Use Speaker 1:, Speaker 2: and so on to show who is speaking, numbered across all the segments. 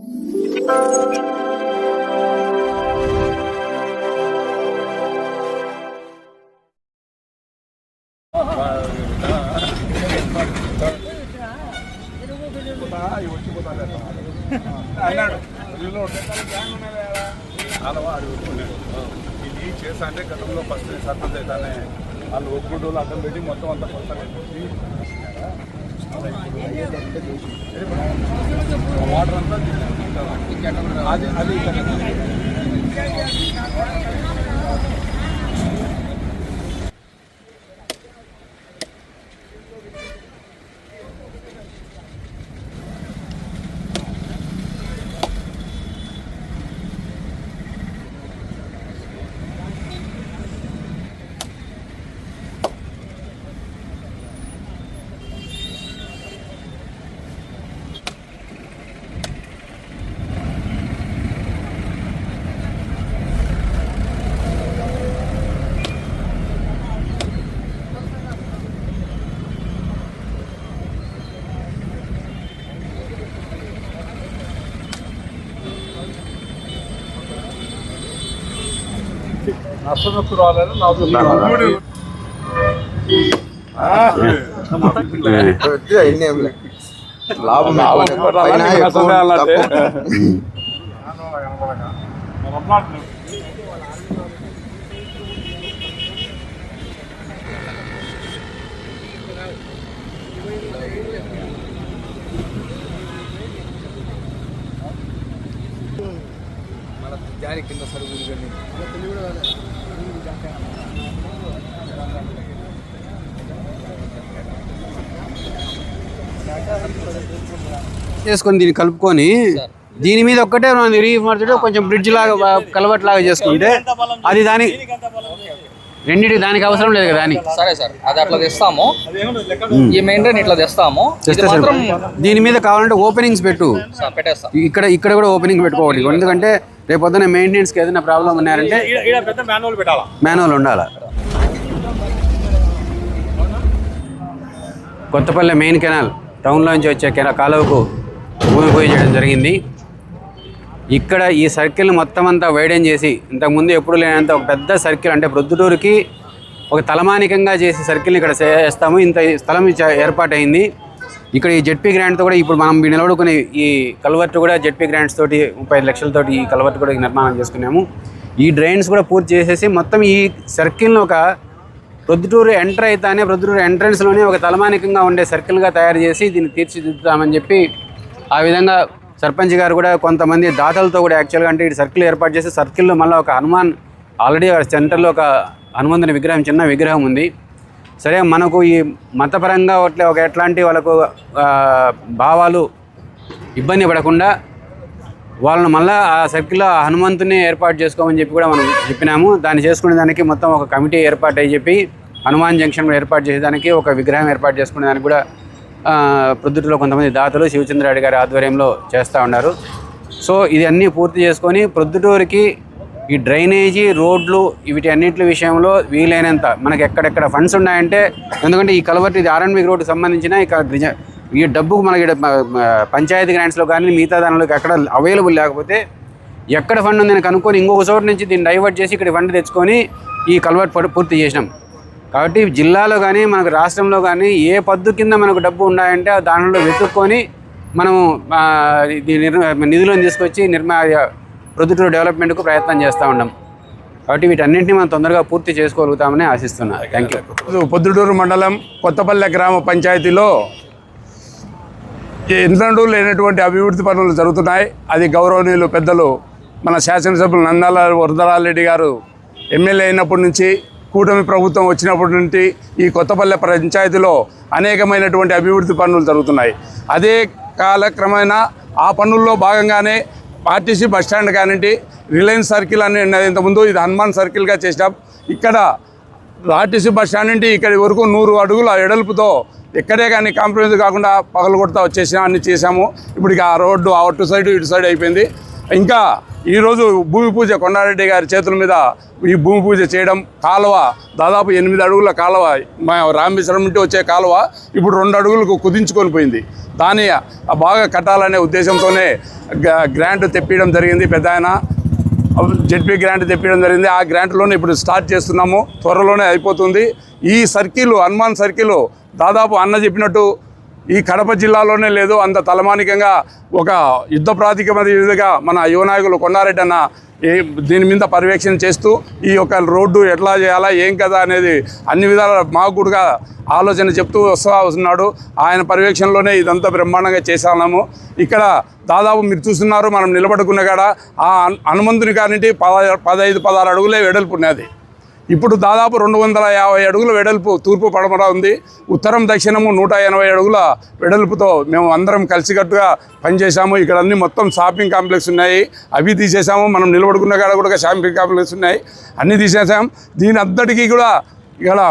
Speaker 1: ఇది చేస్తా అంటే గతంలో ఫస్ట్ సర్పంచ్ అయితేనే వాళ్ళు ఒక్కడు అడ్డం పెట్టి మొత్తం అంతా కొత్త వాటర్ అంతా అది అది నష్టనొక్కు రాలేదు లాభం జారి కింద సరుకులు కానీ
Speaker 2: చేసుకొని దీన్ని కలుపుకొని దీని మీద ఒక్కటే రీమార్చడం కొంచెం బ్రిడ్జ్ లాగా కలవట్ లాగా చేసుకుంటే అది దాని రెండింటికి దానికి అవసరం లేదు కదా దానికి.
Speaker 3: సరే సార్, అది అట్లా తెస్తాము. ఈ మెయింటైన్ ఇట్లా తెస్తాము.
Speaker 2: దీని మీద కావాలంటే ఓపెనింగ్స్ పెట్టు,
Speaker 3: పెట్టేస్తాం.
Speaker 2: ఇక్కడ కూడా ఓపెనింగ్ పెట్టుకోవాలి. ఎందుకంటే రేపు పొద్దున్న మెయింటెనెన్స్కి ఏదైనా ప్రాబ్లం ఉన్నారంటే మాన్యువల్ ఉండాలి. కొత్తపల్లి మెయిన్ కెనాల్ టౌన్లోంచి వచ్చే కాలువకు భూమి పూజ చేయడం జరిగింది. ఇక్కడ ఈ సర్కిల్ మొత్తం అంతా వైడెన్ చేసి ఇంతకుముందు ఎప్పుడు లేనంత ఒక పెద్ద సర్కిల్, అంటే ప్రొద్దుటూరుకి ఒక తలమానికంగా చేసి సర్కిల్ని ఇక్కడ చేస్తాము. ఇంత స్థలం ఏర్పాటైంది. ఇక్కడ ఈ జెడ్పీ గ్రాంట్తో కూడా ఇప్పుడు మనం నిలబడుకునే ఈ కల్వర్ట్ కూడా జెడ్పీ గ్రాంట్స్ తోటి 35 లక్షలతోటి ఈ కల్వర్ట్ కూడా నిర్మాణం చేసుకున్నాము. ఈ డ్రైన్స్ కూడా పూర్తి చేసేసి మొత్తం ఈ సర్కిల్ని ఒక ప్రొద్దుటూరు ఎంటర్ అయితేనే ప్రొద్దుటూరు ఎంట్రన్స్లోనే ఒక తలమానికంగా ఉండే సర్కిల్గా తయారు చేసి దీన్ని తీర్చిదిద్దుతామని చెప్పి ఆ విధంగా సర్పంచ్ గారు కూడా కొంతమంది దాతలతో కూడా యాక్చువల్గా అంటే ఈ సర్కిల్ ఏర్పాటు చేసి సర్కిల్లో మళ్ళీ ఒక హనుమాన్ ఆల్రెడీ సెంటర్లో ఒక హనుమంతుని విగ్రహం, చిన్న విగ్రహం ఉంది. సరే, మనకు ఈ మతపరంగా ఒక ఎట్లాంటి వాళ్ళకు భావాలు ఇబ్బంది పడకుండా వాళ్ళని మళ్ళీ ఆ సర్కిల్లో హనుమంతుని ఏర్పాటు చేసుకోమని చెప్పి కూడా మనం చెప్పినాము. దాన్ని చేసుకునే దానికి మొత్తం ఒక కమిటీ ఏర్పాటు అయ్యి చెప్పి హనుమాన్ జంక్షన్ ఏర్పాటు చేసేదానికి ఒక విగ్రహం ఏర్పాటు చేసుకునే దానికి కూడా ప్రొద్దుటూరులో కొంతమంది దాతలు శివచంద్రారెడ్డి గారి ఆధ్వర్యంలో చేస్తూ ఉన్నారు. సో ఇది అన్నీ పూర్తి చేసుకొని ప్రొద్దుటూరుకి ఈ డ్రైనేజీ, రోడ్లు వీటి అన్నింటి విషయంలో వీలైనంత మనకి ఎక్కడెక్కడ ఫండ్స్ ఉన్నాయంటే, ఎందుకంటే ఈ కల్వర్ట్ ఇది R&B రోడ్డుకు సంబంధించిన ఈ డబ్బుకు మనకి పంచాయతీ గ్రాంట్స్లో కానీ మిగతా దానిలోకి ఎక్కడ అవైలబుల్ లేకపోతే ఎక్కడ ఫండ్ ఉందని కనుక్కొని ఇంకొక చోటు నుంచి దీన్ని డైవర్ట్ చేసి ఇక్కడ ఫండ్ తెచ్చుకొని ఈ కల్వర్ట్ పూర్తి చేసినాం. కాబట్టి జిల్లాలో కానీ మనకు రాష్ట్రంలో కానీ ఏ పద్దు కింద మనకు డబ్బు ఉన్నాయంటే దానిలో వెతుక్కొని మనము నిధులను తీసుకొచ్చి ప్రొద్దుటూరు డెవలప్మెంట్కు ప్రయత్నం చేస్తూ ఉన్నాం. కాబట్టి వీటన్నింటినీ మనం తొందరగా పూర్తి చేసుకోగలుగుతామని ఆశిస్తున్నాను. Thank you.
Speaker 1: పొద్దుటూరు మండలం కొత్తపల్లె గ్రామ పంచాయతీలో ఎన్నడూ లేనటువంటి అభివృద్ధి పనులు జరుగుతున్నాయి. అది గౌరవనీయులు పెద్దలు మన శాసనసభ్యులు నందాల వరదరారెడ్డి గారు ఎమ్మెల్యే అయినప్పటి నుంచి, కూటమి ప్రభుత్వం వచ్చినప్పటి నుండి ఈ కొత్తపల్లె పంచాయతీలో అనేకమైనటువంటి అభివృద్ధి పనులు జరుగుతున్నాయి. అదే కాలక్రమేణా ఆ పనుల్లో భాగంగానే ఆర్టీసీ బస్టాండ్ కానివ్వండి, రిలయన్స్ సర్కిల్ అని ఇంతకుముందు ఇది హనుమాన్ సర్కిల్గా చేసినాం. ఇక్కడ ఆర్టీసీ బస్టాండ్ నుండి ఇక్కడి వరకు 100 అడుగుల ఎడల్పుతో ఎక్కడే కానీ కాంప్రమైజ్ కాకుండా పగలు కొడతా వచ్చేసినా అన్ని చేశాము. ఇప్పుడు ఇక ఆ రోడ్డు అటు సైడ్ ఇటు సైడ్ అయిపోయింది. ఇంకా ఈరోజు భూమి పూజ కొండారెడ్డి గారి చేతుల మీద ఈ భూమి పూజ చేయడం, కాలువ దాదాపు 8 అడుగుల కాలువ, మా రామేశ్వరం నుండి వచ్చే కాలువ ఇప్పుడు 2 అడుగులకు కుదించుకొని పోయింది. దాన్ని బాగా కట్టాలనే ఉద్దేశంతోనే గ్రాంట్ తెప్పించడం జరిగింది. పెద్ద ఆయన జెడ్పీ గ్రాంట్ తెప్పించడం జరిగింది. ఆ గ్రాంట్లోనే ఇప్పుడు స్టార్ట్ చేస్తున్నాము, త్వరలోనే అయిపోతుంది. ఈ సర్కిల్ హనుమాన్ సర్కిల్ దాదాపు అన్న చెప్పినట్టు ఈ కడప జిల్లాలోనే లేదు, అంత తలమానికంగా ఒక యుద్ధ ప్రాతిపదికగా మన యువ నాయకులు కొండారెడ్డి అన్న దీని మీద పర్యవేక్షణ చేస్తూ ఈ యొక్క రోడ్డు ఎట్లా చేయాలా ఏం కదా అనేది అన్ని విధాల మాకు కూడా ఆలోచన చెప్తూ వస్తున్నాడు. ఆయన పర్యవేక్షణలోనే ఇదంతా బ్రహ్మాండంగా చేసాము. ఇక్కడ దాదాపు మీరు చూస్తున్నారు, మనం నిలబడుకున్న కాడ ఆ హనుమంతుని కానింటి 15-16 అడుగులే వెడల్పు ఉన్నది. ఇప్పుడు దాదాపు 250 అడుగుల వెడల్పు తూర్పు పడమర ఉంది. ఉత్తరం దక్షిణము 180 అడుగుల వెడల్పుతో మేము అందరం కలిసికట్టుగా పనిచేసాము. ఇక్కడ అన్ని మొత్తం షాపింగ్ కాంప్లెక్స్ ఉన్నాయి, అవి తీసేసాము. మనం నిలబడుకున్న కాడ కూడా షాపింగ్ కాంప్లెక్స్ ఉన్నాయి, అన్నీ తీసేసాం. దీని అంతటికీ కూడా ఇక్కడ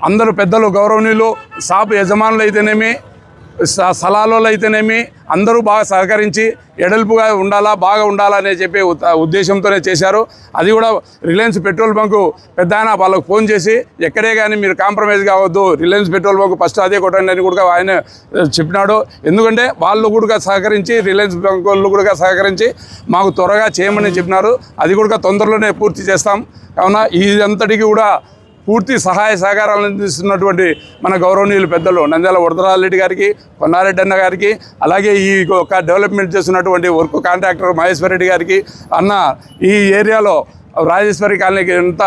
Speaker 1: అందరూ పెద్దలు గౌరవనీయులు, షాపు యజమానులు అయితేనేమి, స్థలాలలో అయితేనేమి అందరూ బాగా సహకరించి ఎడల్పుగా ఉండాలా, బాగా ఉండాలనే చెప్పి ఉద్దేశంతోనే చేశారు. అది కూడా రిలయన్స్ పెట్రోల్ బంకు పెద్ద ఆయన వాళ్ళకు ఫోన్ చేసి ఎక్కడే కానీ మీరు కాంప్రమైజ్ కావద్దు, రిలయన్స్ పెట్రోల్ బంకు ఫస్ట్ అదే కొట్టండి అని కూడా ఆయన చెప్పినాడు. ఎందుకంటే వాళ్ళు కూడా సహకరించి, రిలయన్స్ బంక్ వాళ్ళు కూడా సహకరించి మాకు త్వరగా చేయమని చెప్పినారు. అది కూడా తొందరలోనే పూర్తి చేస్తాం. కావున ఇదంతటికీ కూడా పూర్తి సహాయ సహకారాలు అందిస్తున్నటువంటి మన గౌరవనీయులు పెద్దలు నంద్యాల వరదరాజరెడ్డి గారికి, కొండారెడ్డి అన్న గారికి, అలాగే ఈ ఒక డెవలప్మెంట్ చేస్తున్నటువంటి వర్క్ కాంట్రాక్టర్ మహేశ్వర్ రెడ్డి గారికి, అన్న ఈ ఏరియాలో రాజేశ్వరి కాలనీకి ఎంత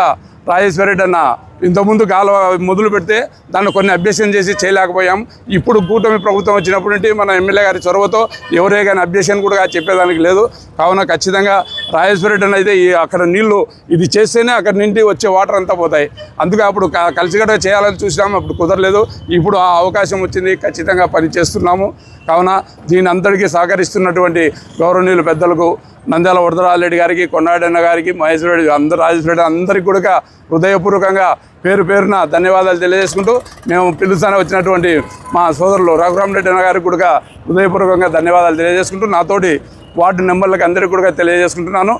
Speaker 1: రాజేశ్వరరెడ్డి అన్న ఇంతకుముందు కాలువ మొదలు పెడితే దాన్ని కొన్ని అభ్యసన చేసి చేయలేకపోయాం. ఇప్పుడు కూటమి ప్రభుత్వం వచ్చినప్పటి నుండి మన ఎమ్మెల్యే గారి చొరవతో ఎవరే కానీ అభ్యసన కూడా చెప్పేదానికి లేదు. కావున ఖచ్చితంగా రాజేశ్వరరెడ్డి అన్న అయితే అక్కడ నీళ్లు ఇది చేస్తేనే అక్కడ నుండి వచ్చే వాటర్ అంతా పోతాయి. అందుకే అప్పుడు కలిసికట్టుగా చేయాలని చూసినాము, అప్పుడు కుదరలేదు. ఇప్పుడు ఆ అవకాశం వచ్చింది, ఖచ్చితంగా పని చేస్తున్నాము. కావున దీని అంతటికీ సహకరిస్తున్నటువంటి గౌరవనీయులు పెద్దలకు నంద్యాల వరదరాజరెడ్డి గారికి, కొండారెడ్డి అన్న గారికి, మహేశ్వర రెడ్డి అందరూ రాజేశ్వరరెడ్డి అందరికీ కూడా హృదయపూర్వకంగా పేరున ధన్యవాదాలు తెలియజేసుకుంటూ, మేము పిలుస్తానే వచ్చినటువంటి మా సోదరులు రఘురామరెడ్డి అన్న గారికి కూడా హృదయపూర్వకంగా ధన్యవాదాలు తెలియజేసుకుంటూ, నాతోటి వార్డు మెంబర్లకు అందరికీ కూడా తెలియజేసుకుంటున్నాను.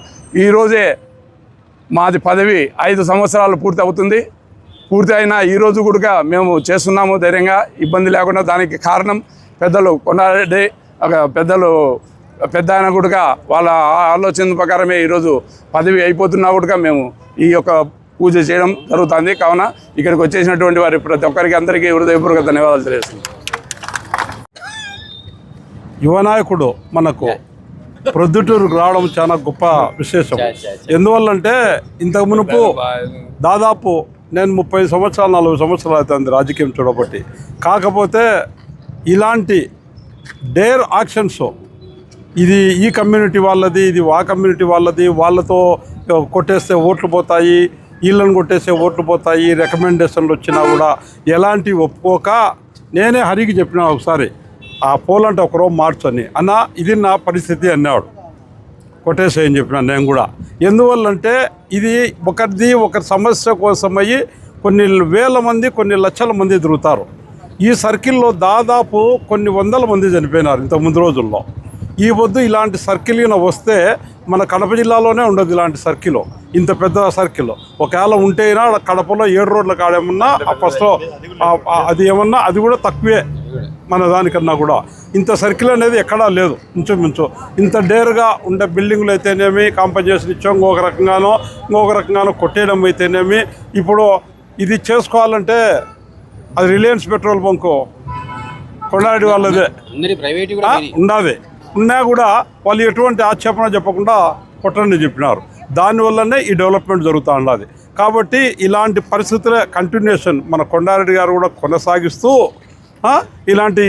Speaker 1: ఈరోజే మాది పదవి 5 సంవత్సరాలు పూర్తి అవుతుంది. పూర్తి అయినా ఈరోజు కూడా మేము చేస్తున్నాము ధైర్యంగా, ఇబ్బంది లేకుండా. దానికి కారణం పెద్దలు కొండారెడ్డి పెద్ద ఆయన కూడా వాళ్ళ ఆలోచన ప్రకారమే ఈరోజు పదవి అయిపోతున్నా కూడా మేము ఈ యొక్క పూజ చేయడం జరుగుతుంది. కావున ఇక్కడికి వచ్చేసినటువంటి వారి ప్రతి ఒక్కరికి అందరికీ హృదయపూర్వక ధన్యవాదాలు తెలియజేస్తున్నాను.
Speaker 4: యువనాయకుడు మనకు ప్రొద్దుటూరుకు రావడం చాలా గొప్ప విశేషం. ఎందువల్లంటే ఇంతకు మునుపు దాదాపు నేను 30 సంవత్సరాలు 40 సంవత్సరాలు అవుతుంది రాజకీయం చూడబట్టి. కాకపోతే ఇలాంటి డేర్ యాక్షన్స్, ఇది ఈ కమ్యూనిటీ వాళ్ళది, ఇది ఆ కమ్యూనిటీ వాళ్ళది, వాళ్ళతో కొట్టేస్తే ఓట్లు పోతాయి, వీళ్ళని కొట్టేస్తే ఓట్లు పోతాయి, రికమెండేషన్లు వచ్చినా కూడా ఎలాంటి ఒప్పుకోక నేనే హరికి చెప్పిన ఒకసారి ఆ పోలంటే ఒకరో మార్చని అన్న, ఇది నా పరిస్థితి అన్నాడు. కొట్టేసేయని చెప్పిన నేను కూడా. ఎందువల్లంటే ఇది ఒకరి సమస్య కోసమయ్యి కొన్ని వేల మంది, కొన్ని లక్షల మంది తిరుగుతారు. ఈ సర్కిల్లో దాదాపు కొన్ని వందల మంది చనిపోయినారు ఇంత ముందు రోజుల్లో. ఈ పొద్దు ఇలాంటి సర్కిల్ వస్తే మన కడప జిల్లాలోనే ఉండదు ఇలాంటి సర్కిల్, ఇంత పెద్ద సర్కిల్. ఒకవేళ ఉంటేనా కడపలో 7 రోడ్ల కాడేమన్నా ఫస్ట్లో అది ఏమన్నా అది కూడా తక్కువే మన దానికన్నా కూడా. ఇంత సర్కిల్ అనేది ఎక్కడా లేదు ఇంచుమించు. ఇంత డేర్గా ఉండే బిల్డింగులు అయితేనేమి కాంపన్సేషన్ ఇచ్చాం, ఇంకొక రకంగానో కొట్టేయడం అయితేనేమి. ఇప్పుడు ఇది చేసుకోవాలంటే అది రిలయన్స్ పెట్రోల్ బంకు కొండారెడ్డి వాళ్ళదే ఉన్నది. ఉన్నా కూడా వాళ్ళు ఎటువంటి ఆక్షేపణ చెప్పకుండా కొట్టండి చెప్పినారు. దానివల్లనే ఈ డెవలప్మెంట్ జరుగుతూ ఉన్నది. కాబట్టి ఇలాంటి పరిస్థితులే కంటిన్యూషన్ మన కొండారెడ్డి గారు కూడా కొనసాగిస్తూ ఇలాంటి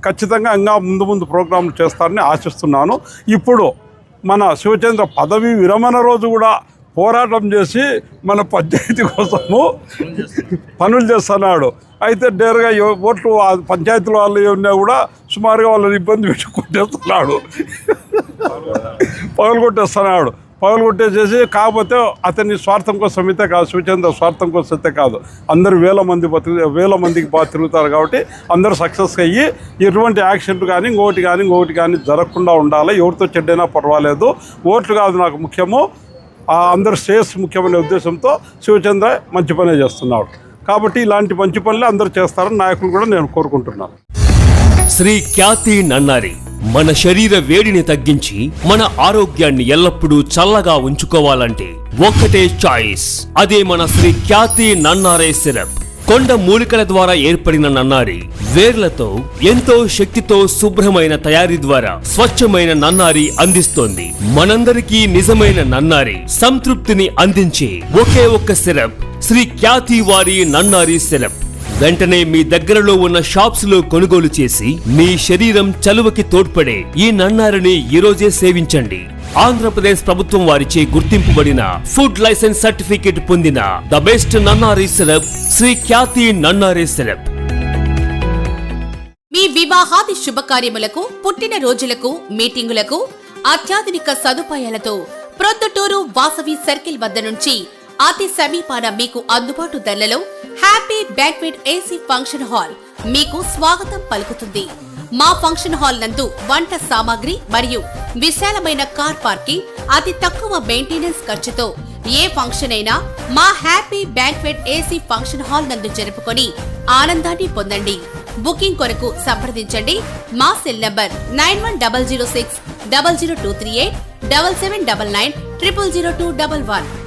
Speaker 4: ఖచ్చితంగా ఇంకా ముందు ప్రోగ్రాంలు చేస్తారని ఆశిస్తున్నాను. ఇప్పుడు మన శివచంద్ర పదవి విరమణ రోజు కూడా పోరాటం చేసి మన పంచాయతీ కోసము పనులు చేస్తున్నాడు. అయితే డేరుగా ఓట్లు పంచాయతీల వాళ్ళు ఉన్నా కూడా సుమారుగా వాళ్ళని ఇబ్బంది పెట్టి కొట్టేస్తున్నాడు, పగలు కొట్టేస్తున్నాడు. పగలగొట్టేసేసి, కాకపోతే అతని స్వార్థం కోసం అయితే కాదు, శివచంద్ర స్వార్థం కోసం అయితే కాదు, అందరు వేల మందికి బాగా తిరుగుతారు కాబట్టి అందరూ సక్సెస్ అయ్యి ఎటువంటి యాక్సిడెంట్ కానీ ఇంకొకటి కానీ జరగకుండా ఉండాలి. ఎవరితో చెడ్డైనా పర్వాలేదు, ఓట్లు కాదు నాకు ముఖ్యము, అందరు శ్రేయస్సు ముఖ్యమనే ఉద్దేశంతో శివచంద్ర మంచి పనే చేస్తున్నాడు. కాబట్టి ఇలాంటి మంచి పనులే అందరూ చేస్తారని నాయకులు కూడా నేను కోరుకుంటున్నాను.
Speaker 5: శ్రీ ఖ్యాతి నన్నారి మన శరీర వేడిని తగ్గించి మన ఆరోగ్యాన్ని ఎల్లప్పుడూ చల్లగా ఉంచుకోవాలంటే ఒక్కటే చాయిస్, అదే మన శ్రీ ఖ్యాతి నన్నారే సిరప్. కొండ మూలికల ద్వారా ఏర్పడిన నన్నారి వేర్లతో ఎంతో శక్తితో శుభ్రమైన తయారీ ద్వారా స్వచ్ఛమైన నన్నారి అందిస్తోంది. మనందరికీ నిజమైన నన్నారి సంతృప్తిని అందించే ఒకే ఒక్క సిరప్ శ్రీ ఖ్యాతి వారి నన్నారి సిరప్. వెంటనే మీ దగ్గరలో ఉన్న షాప్స్ లో కొనుగోలు చేసి మీ శరీరం చలువకి తోడ్పడే ఈ నన్నారిని ఈరోజే సేవించండి. ఆంధ్రప్రదేశ్ ప్రభుత్వం వారిచే గుర్తింపుబడిన ఫుడ్ లైసెన్స్ సర్టిఫికేట్ పొందిన the best nannari syrup Shri Khyati nannari syrup.
Speaker 6: మీ వివాహాది శుభకార్యములకు, పుట్టిన రోజులకు, మీటింగులకు అత్యాధునిక సదుపాయాలతో ప్రొద్దుటూరు వాసవి సర్కిల్ వద్ద నుంచి అతి సమీపాన మీకు అందుబాటు ధరలలో happy banquet AC function hall మీకు స్వాగతం పలుకుతుంది. మా ఫంక్షన్ హాల్ నందు వంట సామాగ్రి మరియు విశాలమైన కార్ పార్కింగ్, అతి తక్కువ మెయింటెనెన్స్ ఖర్చుతో ఏ ఫంక్షన్ అయినా మా happy banquet AC function hall నందు జరుపుకొని ఆనందాన్ని పొందండి. బుకింగ్ కొరకు సంప్రదించండి. మా సెల్ నంబర్ 9100600238 7799 000211.